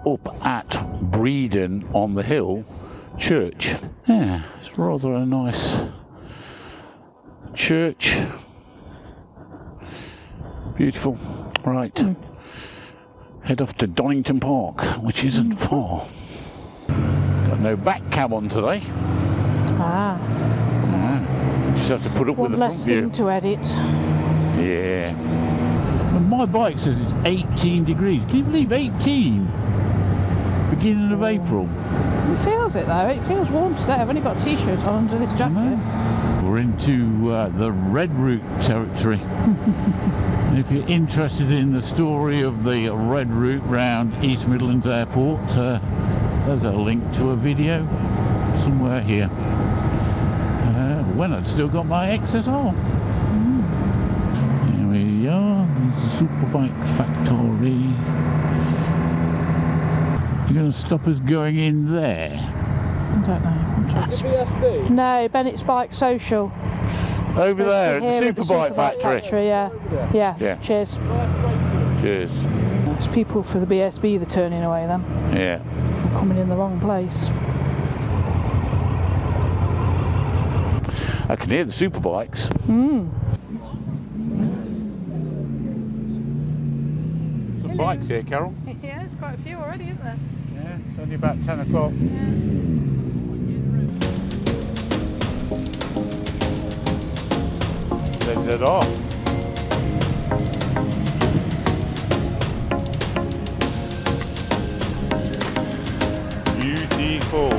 up at Breedon on the hill church. Yeah, it's rather a nice church. Beautiful. Right. Head off to Donington Park, which isn't far. Got no back cam on today. Ah. Yeah. Just have to put up with the front view. One less thing to edit. Yeah. Well, my bike says it's 18 degrees. Can you believe 18? Beginning of April. It feels it though. It feels warm today. I've only got a t-shirt on under this jacket. We're into the Red Route territory. And if you're interested in the story of the Red Route round East Midlands Airport, there's a link to a video somewhere here. When I'd still got my XSR. Here we are, there's the Superbike Factory. You're going to stop us going in there? I don't know. The BSB? No, Bennetts Bike Social. Over there, Here at the Superbike Factory. Yeah. Cheers. Cheers. It's people for the BSB they're turning away then. Yeah. They're coming in the wrong place. I can hear the superbikes. Some bikes here, Carol. Yeah, there's quite a few already, isn't there? Yeah, it's only about 10 o'clock. ZZR. Beautiful.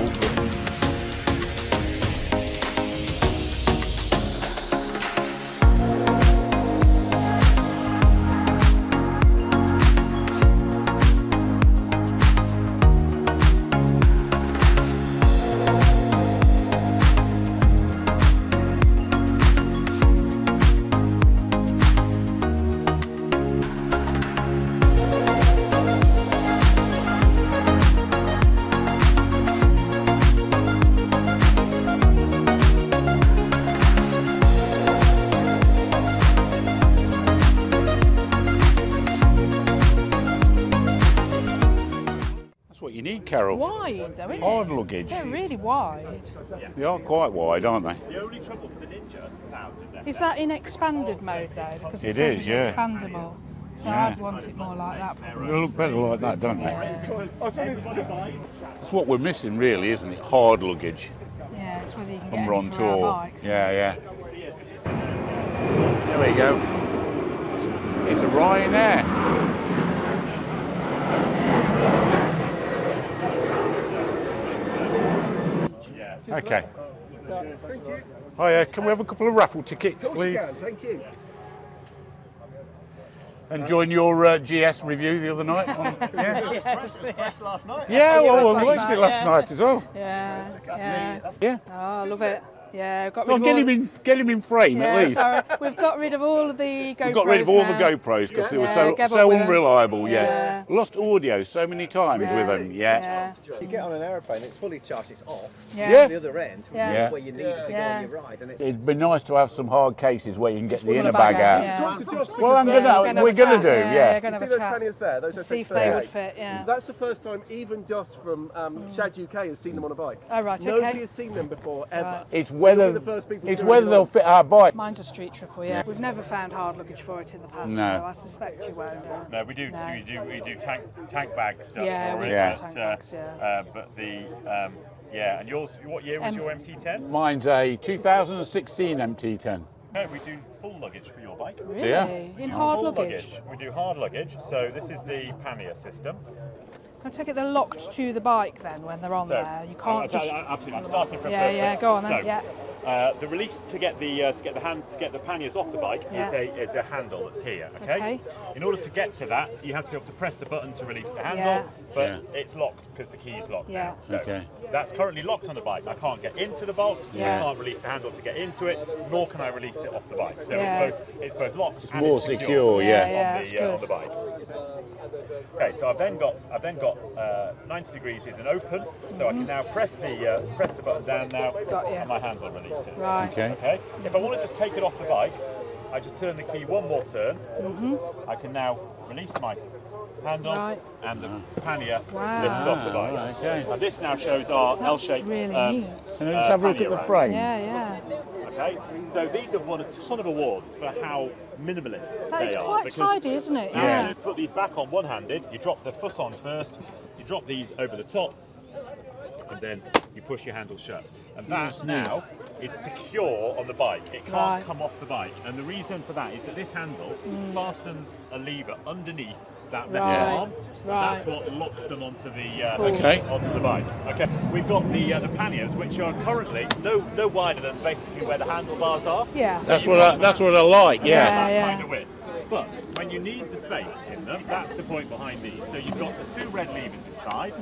You need, Carol. Wide though, isn't Hard it? luggage. They're really wide. They are quite wide, aren't they? The only trouble for the Ninja 1000. Is that in expanded mode though? Because It says is, it's yeah. expandable. So Yeah. I'd want it more like that probably. They look better like that, don't they? Yeah. That's what we're missing, really, isn't it? Hard luggage. Yeah, it's whether you can When get we're on it for our tour. bikes. Yeah. There we go. It's a Ryanair. Okay. Thank you. Hiya, can we have a couple of raffle tickets, please? Thank you. Enjoying your GS review the other night? Fresh last night. Yeah, well, we last watched night, it last yeah. night as well. Yeah. Oh, I love it. Yeah, got rid Well, of get him in frame at least. Sorry. We've got rid of all of the GoPros. We got rid of all now. the GoPros because they were give so up with them. unreliable. Yeah. Lost audio so many times with them. Yeah. You get on an aeroplane, it's fully charged, it's off. Yeah. On the other end, Yeah. where you need it to go on your ride. And it's It'd be nice to have some hard cases where you can get the inner the bag bag out. out, Well, we're gonna do. Yeah. Gonna See have a those chat. panniers there? Those are See if they would fit. Yeah. That's the first time even just from SHAD UK has seen them on a bike. Oh right. Nobody Okay. has seen them before, ever. Right. It's So whether you'll be the first people it's to whether do they'll fit our bike. Mine's a street triple. Yeah. We've never found hard luggage for it in the past. No. So I suspect you won't. No, we do tank bag stuff Yeah, for we it. do Yeah. tank bags, But the and yours, what year was your MT10? Mine's a 2016 MT10. No, we do full luggage for your bike. Really? Yeah. In hard Full luggage? We do hard luggage. So this is the pannier system. I take it they're locked to the bike then when they're on there. You can't just. Absolutely. I'm starting from Yeah, first yeah. principles. Go on then. So, Yeah. the release to get the panniers off the bike Yeah. is a handle that's here. Okay? In order to get to that, you have to be able to press the button to release the handle, Yeah. but it's locked because the key is locked Yeah. now. So Okay. that's currently locked on the bike. I can't get into the box. Yeah. I can't release the handle to get into it, nor can I release it off the bike. So Yeah. it's both locked and more it's secure, yeah. that's on good. the bike. Okay, so I've then got 90 degrees is an open, so I can now press the button down now, Got you. and my handle releases. Right. Okay. Okay. If I want to just take it off the bike, I just turn the key one more turn. I can now release my handle, Right. and the pannier Wow. lifts off the bike. Okay. And this now shows our That's L-shaped really neat. Can I just have a look at pannier the round. frame? Yeah. Okay, so these have won a ton of awards for how minimalist That is they are. quite because tidy, isn't it? now Yeah. you put these back on one-handed, you drop the foot on first, you drop these over the top, and then you push your handle shut. And that now is secure on the bike. It can't Right. come off the bike. And the reason for that is that this handle fastens a lever underneath that metal Right. arm. Right. That's what locks them onto the Okay. onto the bike. Okay, we've got the panniers, which are currently no wider than basically where the handlebars are. Yeah. That's what I like. Yeah. That kind of width. But when you need the space in them, that's the point behind these. So you've got the two red levers inside.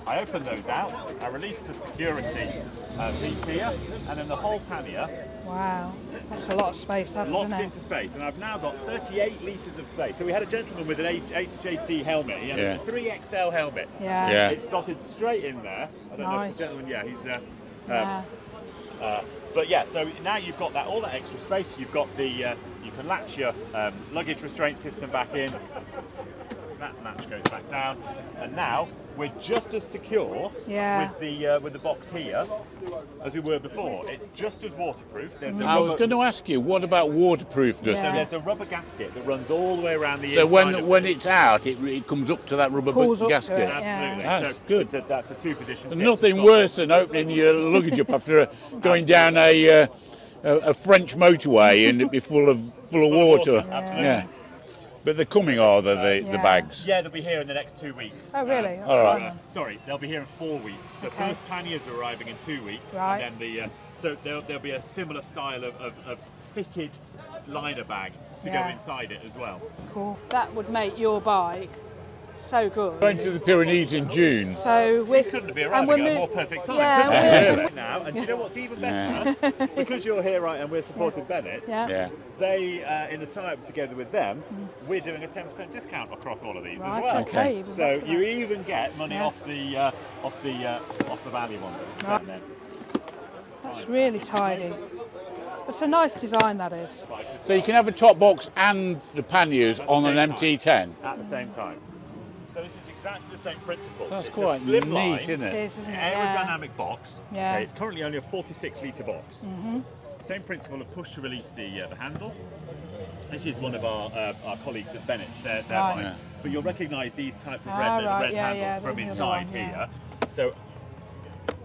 I open those out, I release the security piece here, and then the whole pannier Wow. That's a lot of space, that, isn't locks it? into space. And I've now got 38 litres of space. So we had a gentleman with an HJC helmet. He had a 3XL helmet. Yeah. Yeah. It slotted straight in there. I don't know if Nice. the gentleman, he's Yeah. but yeah, so now you've got all that extra space. You've got the, you can latch your luggage restraint system back in. That latch goes back down, and now we're just as secure Yeah. with the box here as we were before. It's just as waterproof. There's a I was rubber- going to ask you, what about waterproofness? Yeah. so there's a rubber gasket that runs all the way around the So inside of when this. it's out, it comes up to that rubber Pulls up to gasket. it. Absolutely. That's so good. That's the two positions. There's nothing worse than opening your luggage up after going down a French motorway and it'd be full of water. Absolutely. Yeah. But they're coming, are they, the Yeah. bags? Yeah, they'll be here in the next 2 weeks. Oh, really? That's All right. fine. Sorry, they'll be here in 4 weeks. The Okay. first panniers are arriving in 2 weeks, Right. and then so there'll be a similar style of fitted liner bag to go Yeah. inside it as well. Cool. That would make your bike so good. Going to the Pyrenees in June. So we're This couldn't be arriving at a more perfect time, Yeah, could we're- it? Now, and do you know what's even better? Because you're here, right, and we're supporting Bennetts, Yeah. Yeah. they, in a tie-up together with them, we're doing a 10% discount across all of these Right, as well. okay, even So better. you even get money Yeah. off the value one. Right. That's really tidy. It's a nice design, that is. So you can have a top box and the panniers At the on an same MT10. At the same time. So this is exactly the same principle. That's It's quite a slim neat, line, isn't It it? is, isn't it? Yeah. aerodynamic box. Yeah. Okay, it's currently only a 46-litre box. Same principle of push to release the handle. This is one of our colleagues at Bennetts. They're Right. buying. Yeah. But you'll recognise these type of Ah, red right, yeah, handles yeah, from the other inside one, yeah. here. So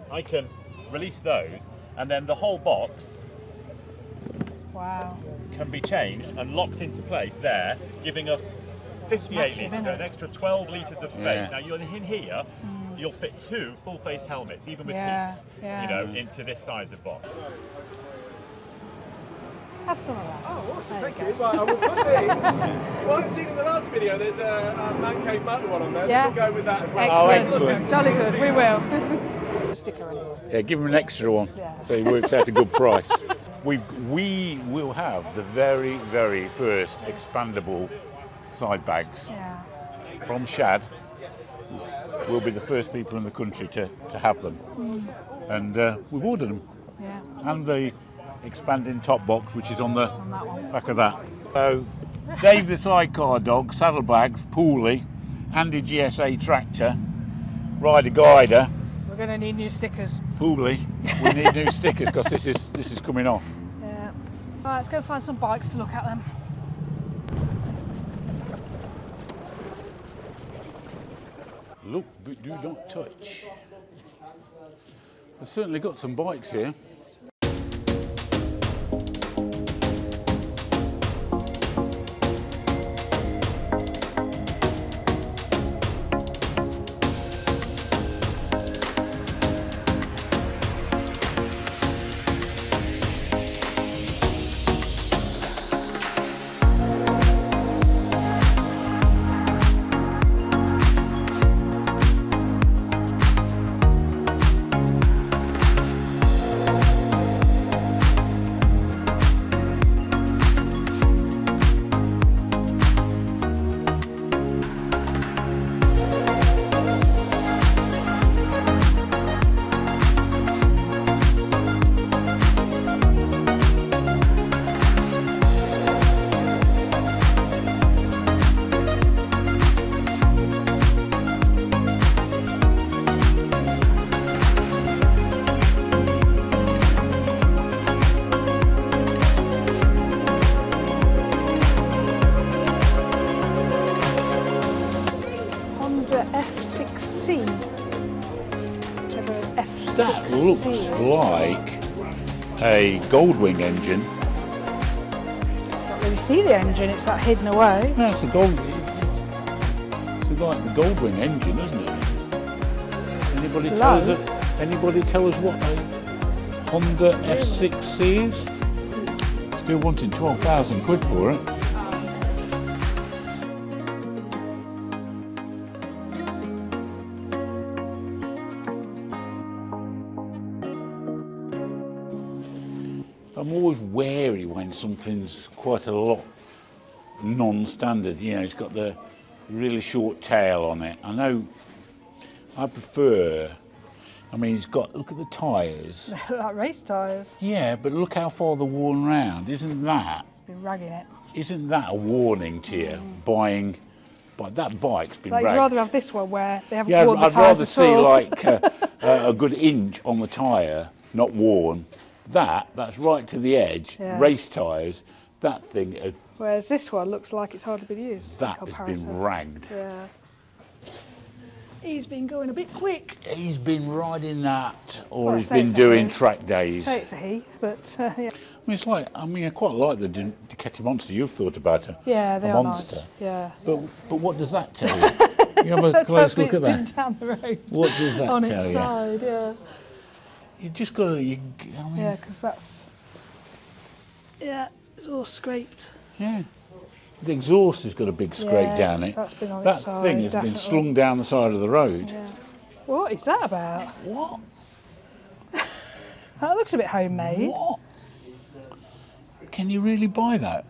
I can release those, and then the whole box Wow. can be changed and locked into place there, giving us 58 massive, litres, isn't so it? an extra 12 litres of space. Yeah. Now you're in here, you'll fit 2 full-faced helmets, even with Yeah, peaks, yeah. you know, into this size of box. Have some of that. Oh, awesome, There thank you you. go. Right, I will put these. Well, I've seen in the last video, there's a Man Cave motor one on there. Yeah. This will go with that as well. Oh, Excellent. excellent. Jolly good. We will. Sticker anyway. Yeah, give them an extra one, Yeah. so it works out a good price. We will have the very, very first expandable side bags Yeah. from SHAD. We'll be the first people in the country to have them. And we've ordered them. Yeah. And the expanding top box, which is on the On that one. back of that. So, Dave the sidecar dog, saddlebags, Pooley, Andy GSA tractor, Rider Guider, We're going to need new stickers. Pooley. We need new stickers because this is coming off. Yeah. Right, let's go find some bikes to look at then. Look, but do not touch. I've certainly got some bikes here. F6C. Whichever F6C That looks is. like a Goldwing engine. Can't really see the engine, it's that hidden away. No, it's a Gold. It's like the Goldwing engine, isn't it? Anybody tell us? Anybody tell us what a Honda F6C is? Still wanting 12,000 quid for it. I'm always wary when something's quite a lot non-standard. You know, it's got the really short tail on it. I know. I prefer. I mean, it's got. Look at the tyres. Like race tyres. Yeah, but look how far they're worn round. Isn't that? Been ragging it. Isn't that a warning to you? Buying. But that bike's been Like, you'd ragged. rather have this one where they haven't Yeah, worn the I'd tyres rather at see all. like a good inch on the tyre, not worn. That's right to the edge. Yeah. Race tyres. That thing. Whereas this one looks like it's hardly been used. in That has comparison. been ragged. Yeah. He's been going a bit quick. He's been riding that, or Well, he's say been it's a doing he. track days. Say it's a he, but yeah. I mean, it's like, I mean, I quite like the Ducati Monster. You've thought about it. Yeah, they a are monster. nice. Yeah. But what does that tell you? You have a That close tells me look it's at been that. down the road. What does that on tell its you? side, yeah. You just got to, I mean, Yeah, because that's. Yeah, it's all scraped. yeah. The exhaust has got a big scrape Yeah, down it. that's been on That its side, thing has definitely. been slung down the side of the road. Yeah. What is that about? What? That looks a bit homemade. What? Can you really buy that?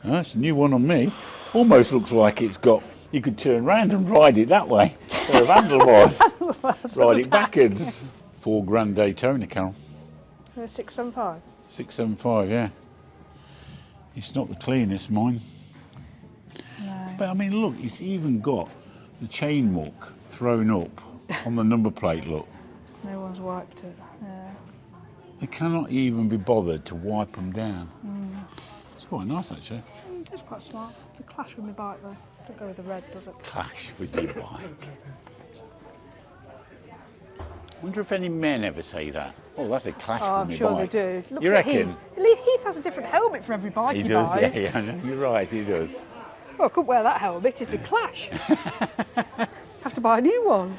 Oh, that's a new one on me. Almost looks like it's got, you could turn round and ride it that way. Pair of handlebars. Ride it backwards. £4 Daytona, Carol. 675. 675, yeah. It's not the cleanest, mine. No. But I mean, look, it's even got the chain muck thrown up on the number plate, look. No one's wiped it. Yeah. They cannot even be bothered to wipe them down. It's quite nice, actually. It's quite smart. The clash with my bike though. Don't go with the red, does it? Clash with your bike. I wonder if any men ever say that. Oh, that's a clash Oh, I'm with sure my bike. they do. Look You at reckon? Heath has a different helmet for every bike he, He does, buys. yeah, I know. You're right, he does. Well, I couldn't wear that helmet, it'd clash. Have to buy a new one.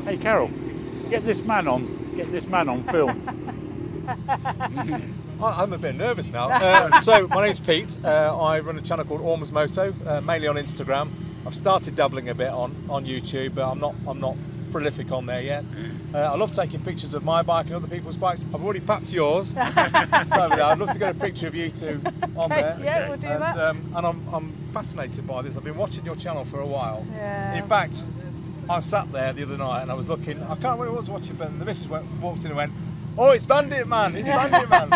Hey, Carol, get this man on film. I'm a bit nervous now. So my name's Pete. I run a channel called Orm's Moto, mainly on Instagram. I've started dabbling a bit on YouTube, but I'm not prolific on there yet. I love taking pictures of my bike and other people's bikes. I've already packed yours, so I'd love to get a picture of you two on Okay, there. yeah, we'll do that. And I'm fascinated by this. I've been watching your channel for a while. Yeah. In fact, I sat there the other night and I was looking. I can't remember what I was watching, but the missus walked in and went, "Oh, it's Bandit Man! It's Bandit Man!"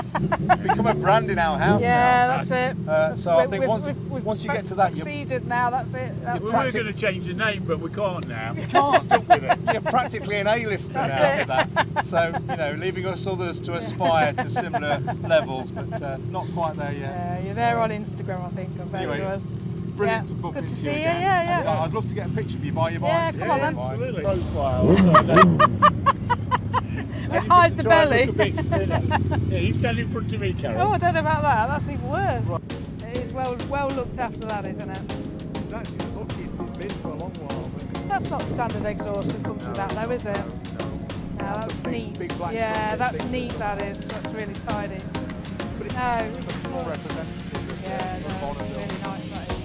It's become a brand in our house Yeah, now. that's it. So I think once you get to that, you're succeeded now. That's it. That's We're it. practic- going to change the name, but we can't now. you can't stuck with it. You're practically an A-lister That's now it. with that. So leaving us others to aspire to similar levels, but not quite there yet. Yeah, you're there on Instagram, I think, compared Anyway, to us. Brilliant Yeah, to bump good to into see you you, again. yeah, And, yeah. I'd love to get a picture of you by your Yeah, bike. come on then. Absolutely. Profile. Hide the belly. Yeah, you stand in front of me, Carol. Oh, I don't know about that. That's even worse. It is well looked after, that, isn't it? It's actually the luckiest it's been for a long while. That's not standard exhaust that comes with that, though, is it? No, that's neat. big black Yeah, one, that's big- neat. That is. That's really tidy. But it's No, a small representative of yeah, the no, it's Bonneville. really nice. That is.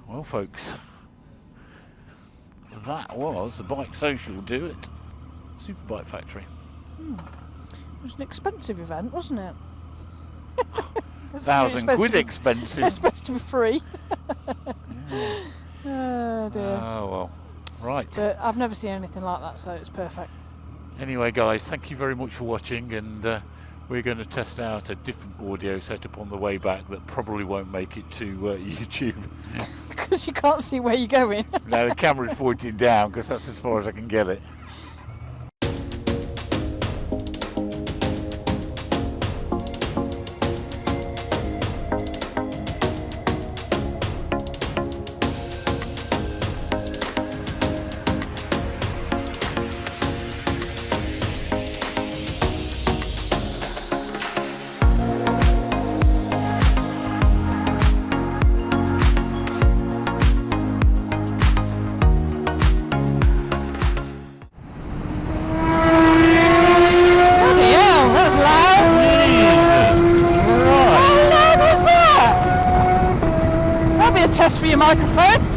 Well, folks, that was the Bike Social Do at Superbike Factory. It was an expensive event, wasn't it? £1,000 It's expensive. supposed to be free. Oh dear. Oh, well. Right. But I've never seen anything like that, so it's perfect. Anyway, guys, thank you very much for watching, and We're going to test out a different audio setup on the way back that probably won't make it to YouTube. Because you can't see where you're going. No, the camera's pointing down because that's as far as I can get it. Test for your microphone.